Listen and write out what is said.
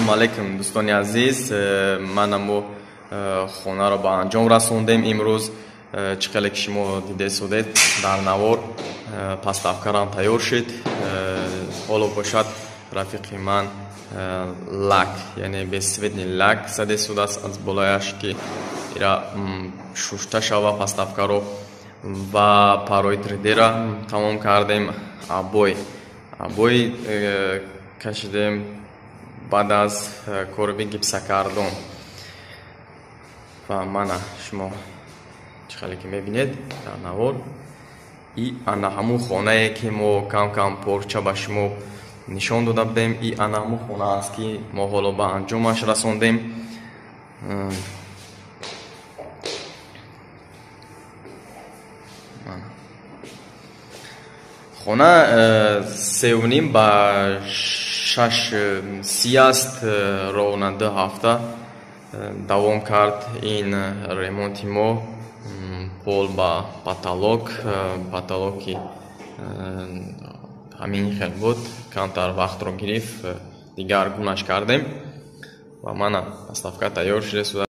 Салом алейкум дӯстони азиз, ман амо хонаро ба анҷом расондем. Имрӯз чӣ қадр ки шумо дидесудед дар навор паставкарам тайёр шид. Ҳоло бошад рафиқи ман лак, яъне бесцветни лак заде шудааст аз болояш, ки ира шушта шава паставкаро. Ва парои 3D-ра тамом кардем. Абой кашидем баъд аз короби гипсакардон. Ва мана шумо чӣ қадр ки мебинед дар навор, и ана ҳамун хонае ки мо кам порча ба шумо нишон дода будем. И ана ҳамун хона аст ки мо ҳоло ба анҷомаш расондем. хона 3.5 ба 6:30 аст. ровна 2 ҳафта давом кард ин ремонти мо. пол ба потолоки ҳамин хел буд, камтар вақтро гирифт, дигар гунаш кардем ва мана паставка тайёр шуда.